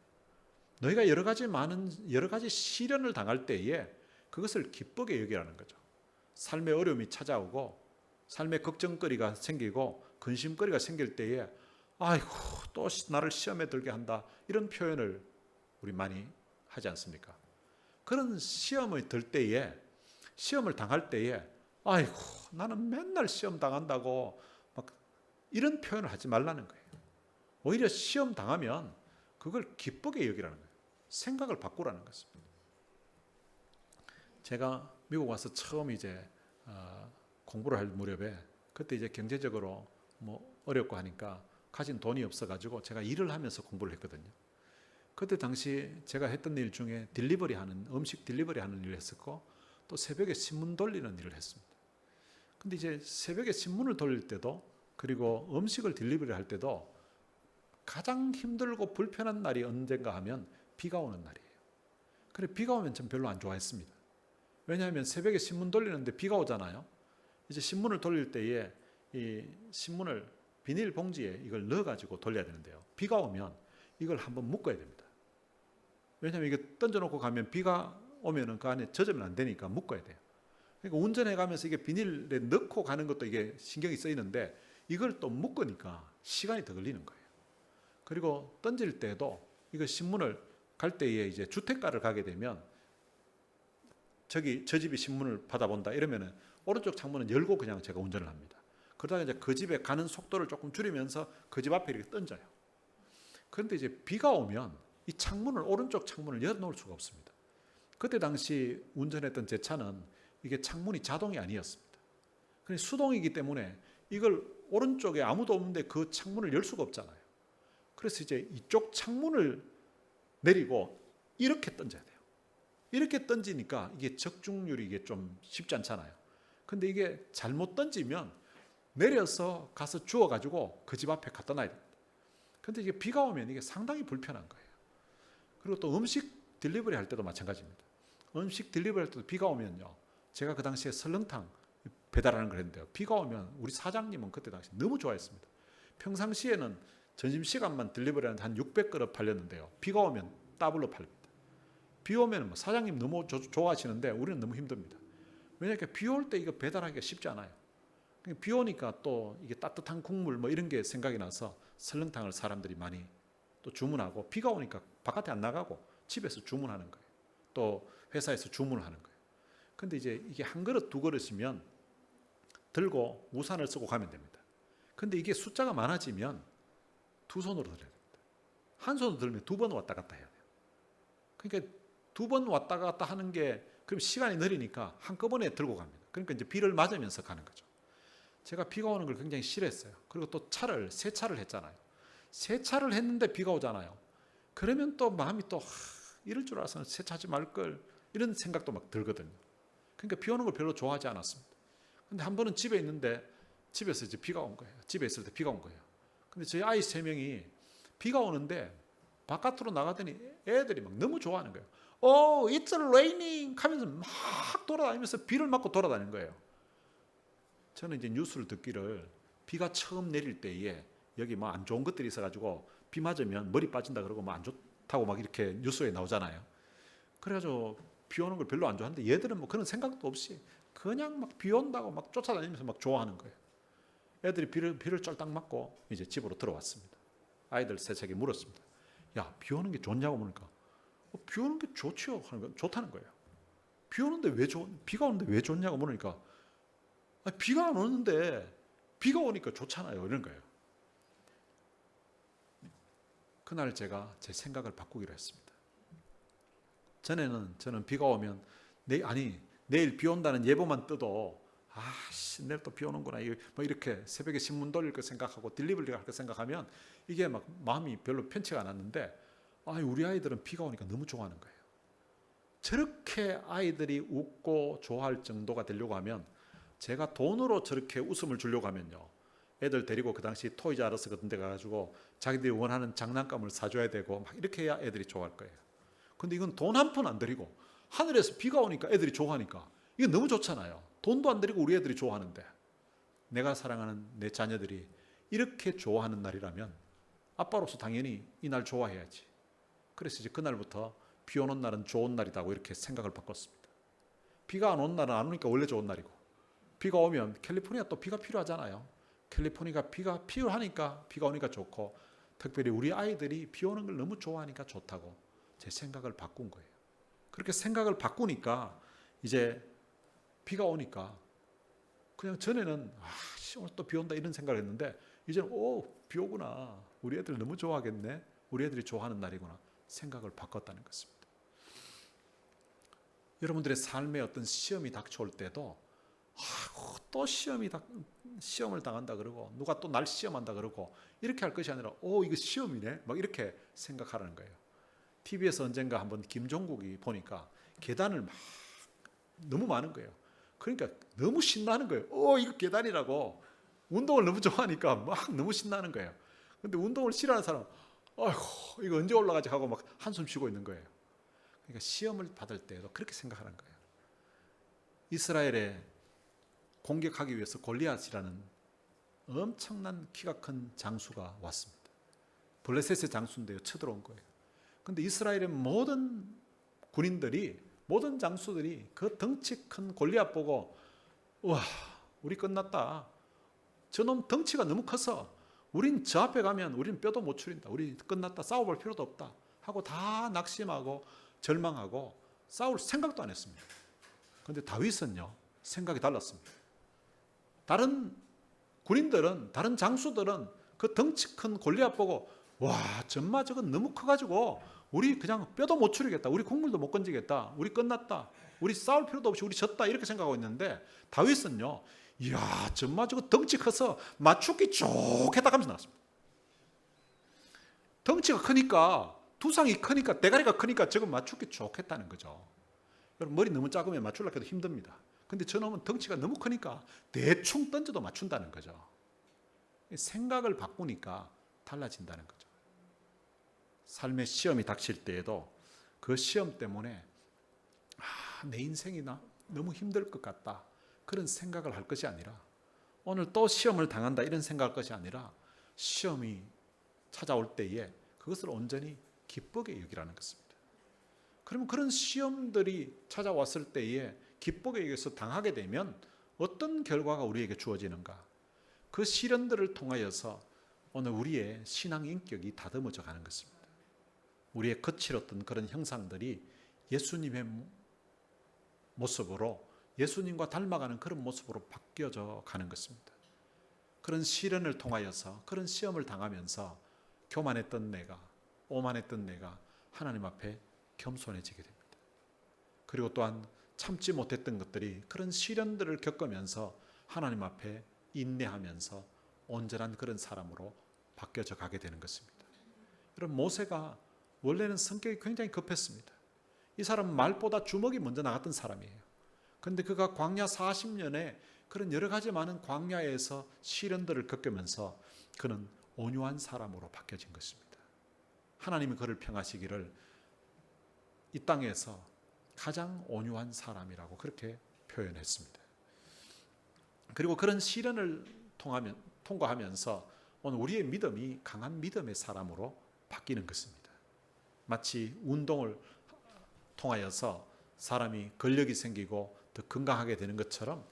너희가 여러 가지 시련을 당할 때에 그것을 기쁘게 여기라는 거죠. 삶의 어려움이 찾아오고 삶의 걱정거리가 생기고 근심거리가 생길 때에 아이고 또 나를 시험에 들게 한다 이런 표현을 우리 많이 하지 않습니까? 그런 시험을 들 때에 시험을 당할 때에 아이고 나는 맨날 시험 당한다고 막 이런 표현을 하지 말라는 거예요. 오히려 시험 당하면 그걸 기쁘게 여기라는 거예요. 생각을 바꾸라는 것입니다. 제가 미국 와서 처음 이제 공부를 할 무렵에 그때 이제 경제적으로 뭐 어렵고 하니까 가진 돈이 없어가지고 제가 일을 하면서 공부를 했거든요. 그때 당시 제가 했던 일 중에 음식 딜리버리 하는 일을 했었고 또 새벽에 신문 돌리는 일을 했습니다. 근데 이제 새벽에 신문을 돌릴 때도 그리고 음식을 딜리버리 할 때도 가장 힘들고 불편한 날이 언젠가 하면 비가 오는 날이에요. 그래 비가 오면 전 별로 안 좋아했습니다. 왜냐하면 새벽에 신문 돌리는데 비가 오잖아요. 이제 신문을 돌릴 때에 이 신문을 비닐봉지에 이걸 넣어가지고 돌려야 되는데요. 비가 오면 이걸 한번 묶어야 됩니다. 왜냐하면 이게 던져놓고 가면 비가 오면은 그 안에 젖으면 안 되니까 묶어야 돼요. 그러니까 운전해 가면서 이게 비닐에 넣고 가는 것도 이게 신경이 쓰이는데 이걸 또 묶으니까 시간이 더 걸리는 거예요. 그리고 던질 때도 이거 신문을 갈 때에 이제 주택가를 가게 되면 저 집이 신문을 받아본다 이러면은 오른쪽 창문은 열고 그냥 제가 운전을 합니다. 그러다가 이제 그 집에 가는 속도를 조금 줄이면서 그 집 앞에 이렇게 던져요. 그런데 이제 비가 오면 이 오른쪽 창문을 열어놓을 수가 없습니다. 그때 당시 운전했던 제 차는 이게 창문이 자동이 아니었습니다. 그냥 수동이기 때문에 이걸 오른쪽에 아무도 없는데 그 창문을 열 수가 없잖아요. 그래서 이제 이쪽 창문을 내리고 이렇게 던져야 돼요. 이렇게 던지니까 이게 적중률이 이게 좀 쉽지 않잖아요. 근데 이게 잘못 던지면 내려서 가서 주워가지고 그 집 앞에 갖다 놔야 됩니다. 근데 이게 비가 오면 이게 상당히 불편한 거예요. 그리고 또 음식 딜리버리 할 때도 마찬가지입니다. 음식 딜리버리 할 때도 비가 오면요. 제가 그 당시에 설렁탕 배달하는 걸 했는데요. 비가 오면 우리 사장님은 그때 당시 너무 좋아했습니다. 평상시에는 점심시간만 딜리버리 하는데 한 600그릇 팔렸는데요. 비가 오면 더블로 팔립니다. 비 오면 사장님 너무 좋아하시는데 우리는 너무 힘듭니다. 왜냐하면 비 올 때 이거 배달하기가 쉽지 않아요. 비 오니까 또 이게 따뜻한 국물 뭐 이런 게 생각이 나서 설렁탕을 사람들이 많이 또 주문하고, 비가 오니까 바깥에 안 나가고 집에서 주문하는 거예요. 또 회사에서 주문을 하는 거예요. 근데 이제 이게 한 그릇 두 그릇이면 들고 우산을 쓰고 가면 됩니다. 근데 이게 숫자가 많아지면 두 손으로 들어야 됩니다. 한 손으로 들면 두 번 왔다 갔다 해야 돼요. 그러니까 두 번 왔다 갔다 하는 게 그럼 시간이 느리니까 한꺼번에 들고 갑니다. 그러니까 이제 비를 맞으면서 가는 거죠. 제가 비가 오는 걸 굉장히 싫어했어요. 그리고 또 세차를 했잖아요. 세차를 했는데 비가 오잖아요. 그러면 또 마음이 또 이럴 줄 알아서는 세차하지 말걸 이런 생각도 막 들거든요. 그러니까 비 오는 걸 별로 좋아하지 않았습니다. 근데 한 번은 집에 있는데 집에서 이제 비가 온 거예요. 집에 있을 때 비가 온 거예요. 근데 저희 아이 3명이 비가 오는데 바깥으로 나가더니 애들이 막 너무 좋아하는 거예요. It's raining 하면서 막 돌아다니면서 비를 맞고 돌아다니는 거예요. 저는 이제 뉴스를 듣기를 비가 처음 내릴 때에 여기 뭐 안 좋은 것들이 있어가지고 비 맞으면 머리 빠진다 그러고 뭐 안 좋다고 막 이렇게 뉴스에 나오잖아요. 그래가지고 비 오는 걸 별로 안 좋아하는데 얘들은 뭐 그런 생각도 없이 그냥 막 비 온다고 막 쫓아다니면서 막 좋아하는 거예요. 애들이 비를 쫄딱 맞고 이제 집으로 들어왔습니다. 아이들 셋에게 물었습니다. 야, 비 오는 게 좋냐고 물으니까 비 오는 게 좋지요 하는 거, 좋다는 거예요. 비가 오는데 왜 좋냐고 물으니까 비가 안 오는데 비가 오니까 좋잖아요 이런 거예요. 그날 제가 제 생각을 바꾸기로 했습니다. 전에는 저는 비가 오면 내일 비 온다는 예보만 떠도 내일 또 비 오는구나 뭐 이렇게 새벽에 신문 돌릴 거 생각하고 딜리버리 할 거 생각하면 이게 막 마음이 별로 편치가 않았는데 우리 아이들은 비가 오니까 너무 좋아하는 거예요. 저렇게 아이들이 웃고 좋아할 정도가 되려고 하면 제가 돈으로 저렇게 웃음을 주려고 하면요, 애들 데리고 그 당시 토이즈 아러스 같은 데 가가지고 자기들이 원하는 장난감을 사줘야 되고 막 이렇게 해야 애들이 좋아할 거예요. 근데 이건 돈 한 푼 안 들이고 하늘에서 비가 오니까 애들이 좋아하니까 이게 너무 좋잖아요. 돈도 안 들이고 우리 애들이 좋아하는데, 내가 사랑하는 내 자녀들이 이렇게 좋아하는 날이라면 아빠로서 당연히 이 날 좋아해야지. 그래서 이제 그날부터 비 오는 날은 좋은 날이다고 이렇게 생각을 바꿨습니다. 비가 안 오는 날은 안 오니까 원래 좋은 날이고, 비가 오면 캘리포니아 또 비가 필요하잖아요. 캘리포니아가 비가 필요하니까 비가 오니까 좋고, 특별히 우리 아이들이 비 오는 걸 너무 좋아하니까 좋다고 제 생각을 바꾼 거예요. 그렇게 생각을 바꾸니까 이제 비가 오니까 그냥 전에는 오늘 또 비 온다 이런 생각을 했는데 이제는 비 오구나, 우리 애들 너무 좋아하겠네, 우리 애들이 좋아하는 날이구나 생각을 바꿨다는 것입니다. 여러분들의 삶에 어떤 시험이 닥쳐올 때도 또 시험을 당한다 그러고 누가 또 날 시험한다 그러고 이렇게 할 것이 아니라 이거 시험이네 막 이렇게 생각하라는 거예요. TV에서 언젠가 한번 김종국이 보니까 계단을 막 너무 많은 거예요. 그러니까 너무 신나는 거예요. 이거 계단이라고. 운동을 너무 좋아하니까 막 너무 신나는 거예요. 근데 운동을 싫어하는 사람은 이거 언제 올라가지 하고 막 한숨 쉬고 있는 거예요. 그러니까 시험을 받을 때도 그렇게 생각하는 거예요. 이스라엘에 공격하기 위해서 골리앗이라는 엄청난 키가 큰 장수가 왔습니다. 블레셋의 장수인데요, 쳐들어온 거예요. 근데 이스라엘의 모든 군인들이, 모든 장수들이 그 덩치 큰 골리앗 보고 우리 끝났다. 저놈 덩치가 너무 커서 우린 저 앞에 가면 우린 뼈도 못 추린다. 우리 끝났다. 싸워볼 필요도 없다. 하고 다 낙심하고 절망하고 싸울 생각도 안 했습니다. 그런데 다윗은요, 생각이 달랐습니다. 다른 군인들은, 다른 장수들은 그 덩치 큰 골리앗 보고 전마 저건 너무 커가지고 우리 그냥 뼈도 못 추리겠다. 우리 국물도 못 건지겠다. 우리 끝났다. 우리 싸울 필요도 없이 우리 졌다. 이렇게 생각하고 있는데 다윗은요, 전마 저거 덩치 커서 맞추기 좋겠다 하면서 나왔습니다. 덩치가 크니까, 두상이 크니까, 대가리가 크니까 저거 맞추기 좋겠다는 거죠. 여러분, 머리 너무 작으면 맞추려고 해도 힘듭니다. 근데 저놈은 덩치가 너무 크니까 대충 던져도 맞춘다는 거죠. 생각을 바꾸니까 달라진다는 거죠. 삶의 시험이 닥칠 때에도 그 시험 때문에 내 인생이 너무 힘들 것 같다, 그런 생각을 할 것이 아니라, 오늘 또 시험을 당한다 이런 생각할 것이 아니라, 시험이 찾아올 때에 그것을 온전히 기쁘게 여기라는 것입니다. 그러면 그런 시험들이 찾아왔을 때에 기쁘게 여기서 당하게 되면 어떤 결과가 우리에게 주어지는가? 그 시련들을 통하여서 오늘 우리의 신앙 인격이 다듬어져 가는 것입니다. 우리의 거칠었던 그런 형상들이 예수님의 모습으로, 예수님과 닮아가는 그런 모습으로 바뀌어져 가는 것입니다. 그런 시련을 통하여서, 그런 시험을 당하면서 교만했던 내가, 오만했던 내가 하나님 앞에 겸손해지게 됩니다. 그리고 또한 참지 못했던 것들이 그런 시련들을 겪으면서 하나님 앞에 인내하면서 온전한 그런 사람으로 바뀌어져 가게 되는 것입니다. 여러분, 모세가 원래는 성격이 굉장히 급했습니다. 이 사람은 말보다 주먹이 먼저 나갔던 사람이에요. 그런데 그가 광야 40년에 그런 여러 가지 많은 광야에서 시련들을 겪으면서 그는 온유한 사람으로 바뀌어진 것입니다. 하나님이 그를 평하시기를 이 땅에서 가장 온유한 사람이라고 그렇게 표현했습니다. 그리고 그런 시련을 통과하면서 오늘 우리의 믿음이 강한 믿음의 사람으로 바뀌는 것입니다. 마치 운동을 통하여서 사람이 근력이 생기고 더 건강하게 되는 것처럼,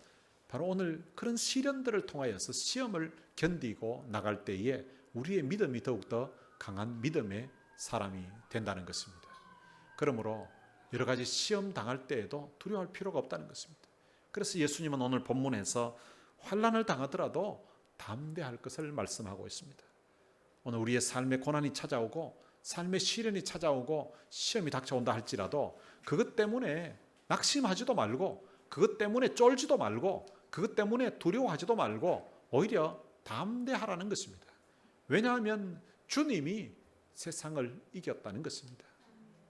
바로 오늘 그런 시련들을 통하여서 시험을 견디고 나갈 때에 우리의 믿음이 더욱더 강한 믿음의 사람이 된다는 것입니다. 그러므로 여러 가지 시험 당할 때에도 두려워할 필요가 없다는 것입니다. 그래서 예수님은 오늘 본문에서 환난을 당하더라도 담대할 것을 말씀하고 있습니다. 오늘 우리의 삶에 고난이 찾아오고 삶의 시련이 찾아오고 시험이 닥쳐온다 할지라도 그것 때문에 낙심하지도 말고, 그것 때문에 쫄지도 말고, 그것 때문에 두려워하지도 말고 오히려 담대하라는 것입니다. 왜냐하면 주님이 세상을 이겼다는 것입니다.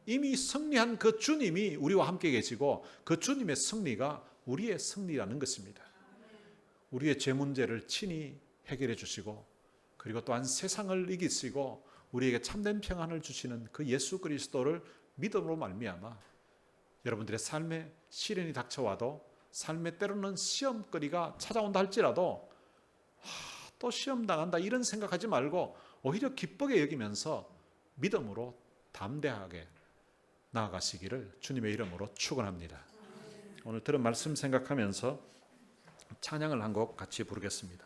이미 승리한 그 주님이 우리와 함께 계시고 그 주님의 승리가 우리의 승리라는 것입니다. 우리의 죄 문제를 친히 해결해 주시고, 그리고 또한 세상을 이기시고 우리에게 참된 평안을 주시는 그 예수 그리스도를 믿음으로 말미암아 여러분들의 삶에 시련이 닥쳐와도, 삶에 때로는 시험거리가 찾아온다 할지라도 또 시험 당한다 이런 생각하지 말고 오히려 기쁘게 여기면서 믿음으로 담대하게 나아가시기를 주님의 이름으로 축원합니다. 오늘 들은 말씀 생각하면서 찬양을 한 곡 같이 부르겠습니다.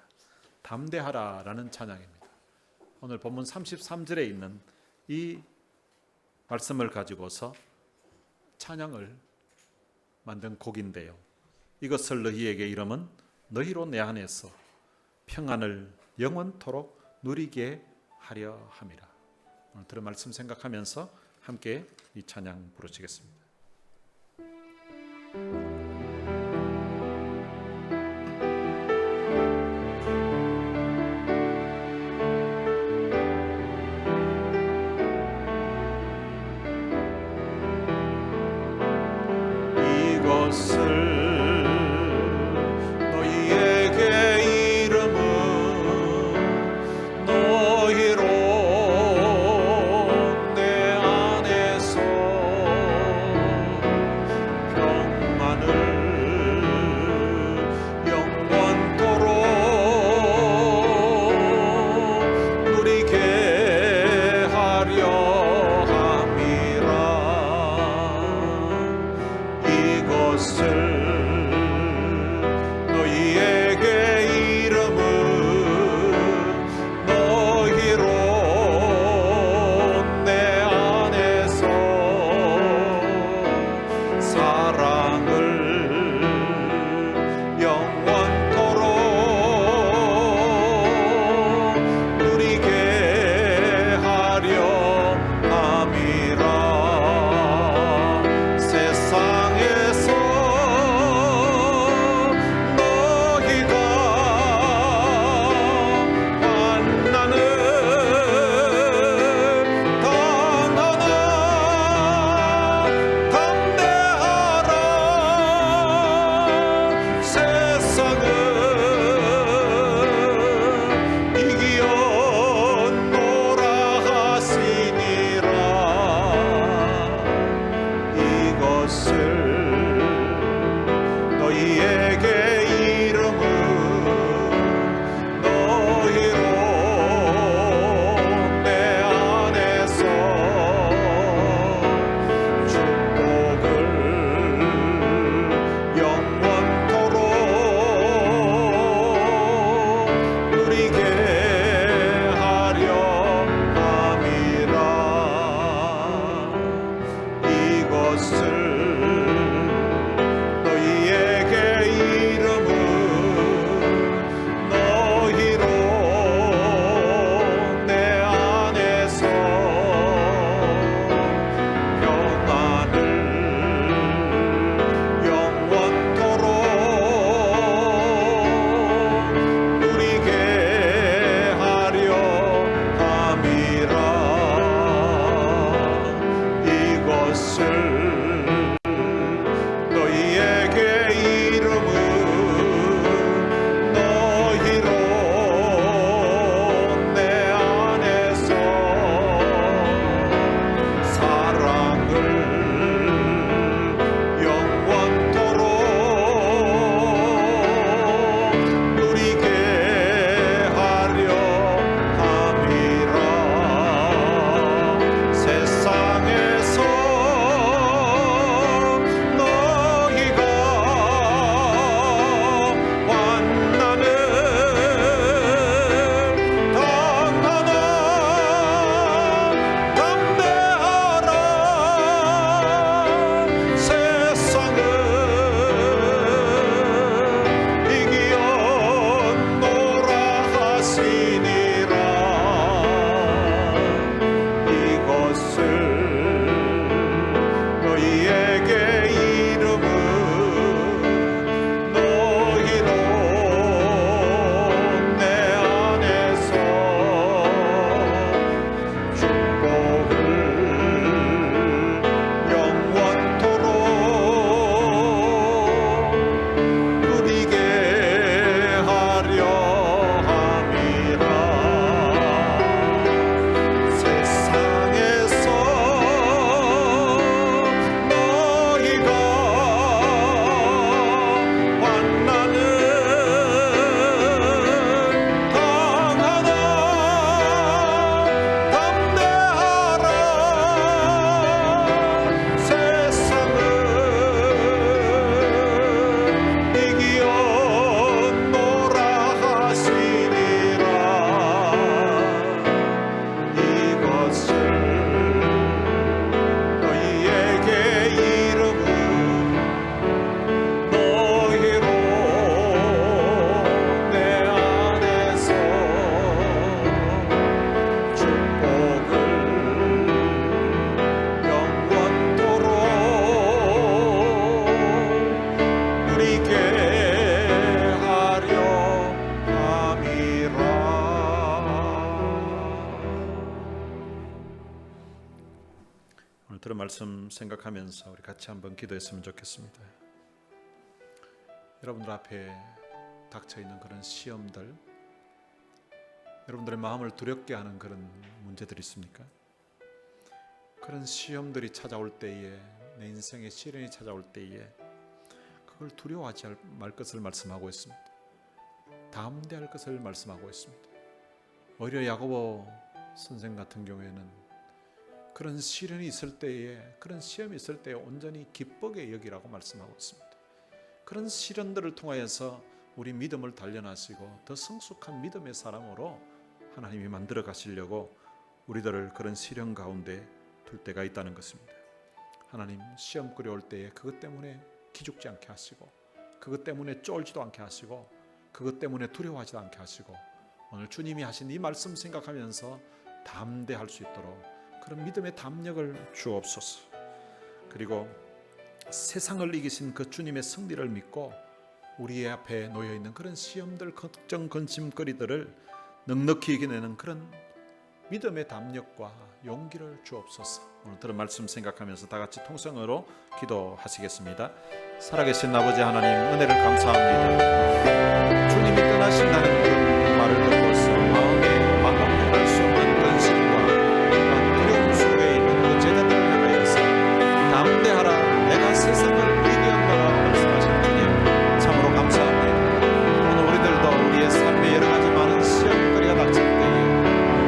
담대하라라는 찬양입니다. 오늘 본문 33절에 있는 이 말씀을 가지고서 찬양을 만든 곡인데요. 이것을 너희에게 이름은 너희로 내 안에서 평안을 영원토록 누리게 하려 함이라. 오늘 들은 말씀 생각하면서 함께 이 찬양 부르시겠습니다. 이것을 평안을 그런 말씀 생각하면서 우리 같이 한번 기도했으면 좋겠습니다. 여러분들 앞에 닥쳐있는 그런 시험들, 여러분들의 마음을 두렵게 하는 그런 문제들이 있습니까? 그런 시험들이 찾아올 때에, 내 인생의 시련이 찾아올 때에 그걸 두려워하지 말 것을 말씀하고 있습니다. 담대할 것을 말씀하고 있습니다. 오히려 야고보 선생 같은 경우에는 그런 시련이 있을 때에, 그런 시험이 있을 때에 온전히 기쁘게 여기라고 말씀하고 있습니다. 그런 시련들을 통하여서 우리 믿음을 단련하시고 더 성숙한 믿음의 사람으로 하나님이 만들어 가시려고 우리들을 그런 시련 가운데 둘 때가 있다는 것입니다. 하나님, 시험 끌어올 때에 그것 때문에 기죽지 않게 하시고, 그것 때문에 쫄지도 않게 하시고, 그것 때문에 두려워하지 않게 하시고, 오늘 주님이 하신 이 말씀 생각하면서 담대할 수 있도록 그런 믿음의 담력을 주옵소서. 그리고 세상을 이기신 그 주님의 승리를 믿고 우리의 앞에 놓여있는 그런 시험들, 걱정, 근심거리들을 넉넉히 이겨내는 그런 믿음의 담력과 용기를 주옵소서. 오늘 들은 말씀 생각하면서 다 같이 통성으로 기도하시겠습니다. 살아계신 아버지 하나님, 은혜를 감사합니다. 주님이 떠나신다는 그 말을 듣고서 마음에 막아할 수 없는 근심과 두려움 속에 있는 그 제자들을 향하여서 담대하라, 내가 세상을 이기었노라 말씀하신 주님, 참으로 감사합니다. 오늘 우리들도 우리의 삶에 여러 가지 많은 시험거리가 닥칠 때에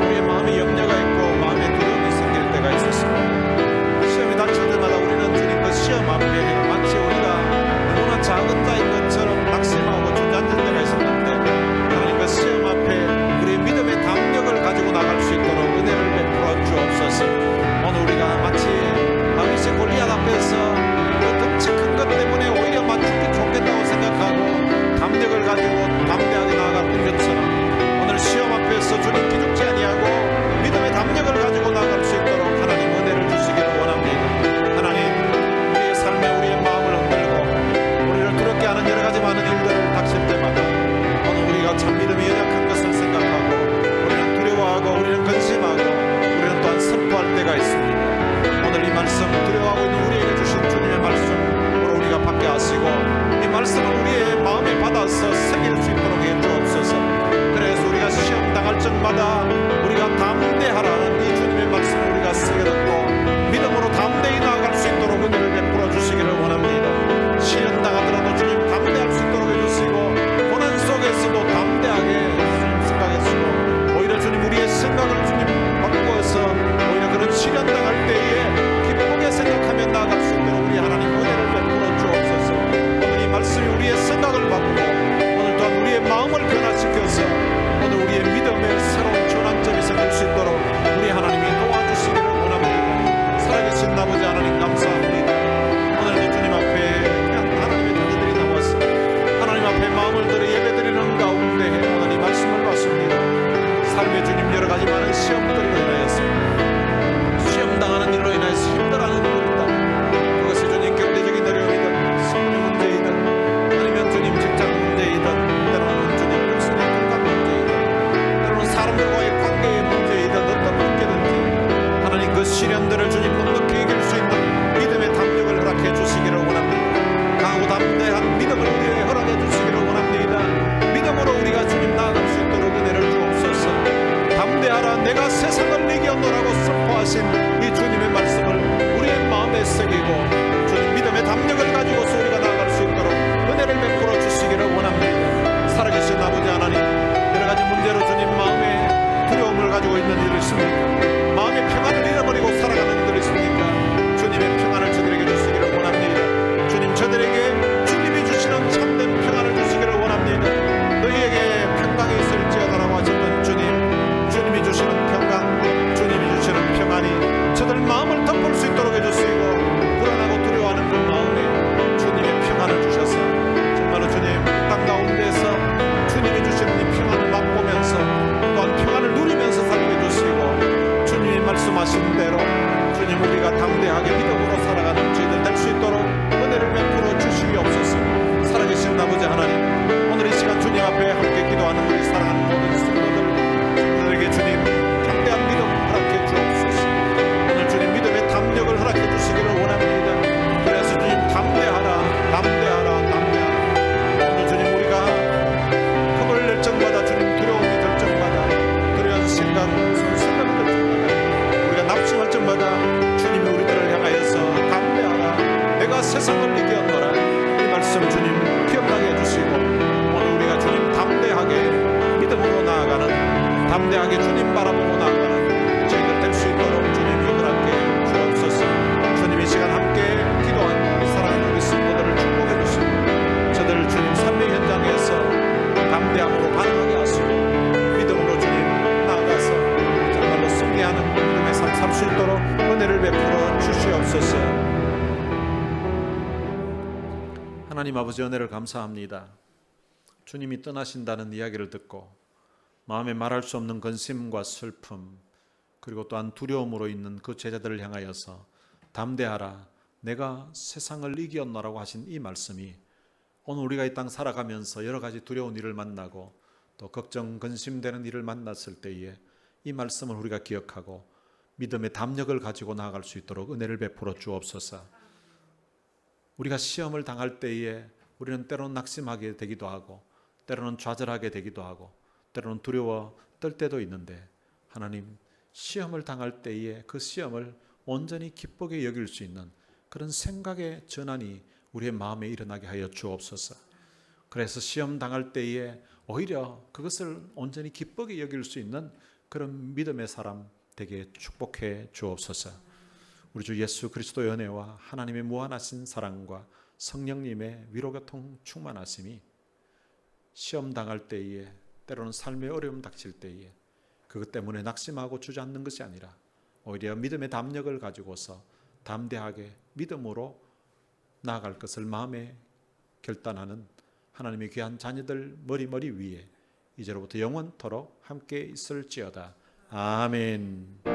우리의 마음에 염려가 있고 마음에 두려움이 생길 때가 있었습니다. 시험이 닥칠 때마다 우리는 주님 그 시험 앞에 마치 우리가 너무나 작은 자인 것처럼 낙심하고 주저앉을 때가 있었는데, 하나님 그 시험 앞에 우리의 믿음의 담력을 가지고 나갈 수 있도록 은혜를 베풀어 주옵소서. 오늘 우리가 마치 다윗이 골리앗 앞에서 그 덩치 큰 것 때문에 오히려 맞추기 좋겠다고 생각하고 담력을 가지고 담대하게 나아갔던 것처럼 오늘 시험 앞에서 주님 기죽지 아니하고 믿음의 담력을 가지고 나아갈 수 있도록 하나님 은혜를 주시기를 원합니다. 하나님, 우리의 삶에 우리의 마음을 흔들고 우리를 두렵게 하는 여러 가지 많은 일들을 닥칠 때마다 오늘 우리가 참 믿음이 연약한 것을 생각하고 우리는 두려워하고 우리는 근심하고 우리는 또한 슬퍼할 때가 있습니다. 오늘 이 말씀, 두려워하고 있는 우리에게 주신 주님의 말씀으로 우리가 받게 하시고 이 말씀을 우리의 마음에 받아서 새길 수 있도록 해 주옵소서. 그래서 우리가 시험 당할 적마다 우리가 담대하라는 이 주님의 말씀을 우리가 새겨 듣고 믿음으로 담대히 나아갈 수 있도록 은혜를 베풀어 주시기를 원합니다. 시련 당하더라도 주님 담대할 수 있도록 해주시고, 고난 속에서도 담대하게 주님 생각해주시고, 오히려 주님 우리의 생각을 주님 바꾸어서 오히려 그런 시련 당할 때에 기쁘게 생각하며 나아갈 수 있도록 우리 하나님 은혜를 베풀어 주옵소서. 오늘 이 말씀이 우리의 생각을 바꾸고 오늘 또한 우리의 마음을 변화시켜서 오늘 우리의 믿음의 새로운 전환점이 생길 수 있도록 우리 하나님이 도와주시기를 원합니다. 살아계신 아버지 하나님 감사합니다. 오늘도 주님 앞에 하나님의 자녀들이 나와서 하나님 앞에 마음을 들여 예배드리는 가운데 오늘 이 말씀을 받습니다. 삶의 주님, 여러 가지 많은 시험들로 인하여서 시험당하는 일로 인해서 힘들어하는 일이 있다. 그것이 주님 경제적인 어려움이든 성의 문제이든 아니면 주님 직장 문제이든 때로는 주님 육신의 건강 문제이든 때로는 사람들과의 관계의 문제이든 어떤 문제든지 하나님 그 시련들을 주님 넉넉히 이길 수 있는 믿음의 담력을 허락해 주시기를 원합니다. 강하고 담대한 믿음을 우리에게 허락해 주시기를 원합니다. 믿음으로 우리가 주님 나아갈 수 있도록 은혜를 주옵소서. 담대하라, 내가 세상을 이겼노라고 선포하신 이 주님의 말씀을 우리의 마음에 새기고 주님 믿음의 담력을 가지고서 우리가 나아갈 수 있도록 은혜를 베풀어 주시기를 원합니다. 살아계신 아버지 하나님, 여러 가지 문제로 주님 마음에 두려움을 가지고 있는 일이 있습니까? 마음의 평안을 잃어버리고 살아가는 일들이 있습니까? 주님의 평안을 저들에게 주시기를 원합니다. 주님, 저들에게 주님이 주시는 참된 평안을 주시기를 원합니다. 너희에게 평강이 있을지어다라고 하셨던 주님, 주님이 주시는 평강, 주님이 주시는 평안이 저들 마음을 덮을 수 있도록 해주시고, 불안하고 두려워하는 그 마음에 주님의 평안을 주셔서 정말로 주님 땅 가운데서 주님이 주시는 이 평안을 맛보면서 또한 평안을 누리면서 살게 해주시고, 주님이 말씀하신 대로 주님 우리가 담대하게 믿음으로 살아가는 저희들 될 수 있도록 은혜를 베풀어 주시옵소서. 살아계신 아버지 하나님, 오늘 이 시간 주님 앞에 함께 기도하는 우리 사랑하는 모든 성도들에게 주님 담대하게 주님 바라보고 나아가는 저희들 될 수 있도록 주님이 허락해 주옵소서. 주님 이 시간 함께 기도한 우리 사랑하는 우리 성도들을 축복해 주시고 저들을 주님 삶의 현장에서 담대함으로 반응하게 하시고 믿음으로 주님 나아가서 정말로 승리하는 믿음의 삶 살 수 있도록 은혜를 베풀어 주시옵소서. 하나님 아버지, 은혜를 감사합니다. 주님이 떠나신다는 이야기를 듣고 마음에 말할 수 없는 근심과 슬픔, 그리고 또한 두려움으로 있는 그 제자들을 향하여서 담대하라, 내가 세상을 이기었노라고 하신 이 말씀이 오늘 우리가 이 땅 살아가면서 여러 가지 두려운 일을 만나고 또 걱정, 근심되는 일을 만났을 때에 이 말씀을 우리가 기억하고 믿음의 담력을 가지고 나아갈 수 있도록 은혜를 베풀어 주옵소서. 우리가 시험을 당할 때에 우리는 때로는 낙심하게 되기도 하고 때로는 좌절하게 되기도 하고 때로는 두려워 떨 때도 있는데, 하나님, 시험을 당할 때에 그 시험을 온전히 기쁘게 여길 수 있는 그런 생각의 전환이 우리의 마음에 일어나게 하여 주옵소서. 그래서 시험 당할 때에 오히려 그것을 온전히 기쁘게 여길 수 있는 그런 믿음의 사람 되게 축복해 주옵소서. 우리 주 예수 그리스도의 은혜와 하나님의 무한하신 사랑과 성령님의 위로교통 충만하심이 시험 당할 때에, 때로는 삶의 어려움 닥칠 때에 그것 때문에 낙심하고 주저앉는 것이 아니라 오히려 믿음의 담력을 가지고서 담대하게 믿음으로 나아갈 것을 마음에 결단하는 하나님의 귀한 자녀들 머리 위에 이제로부터 영원토록 함께 있을지어다. 아멘.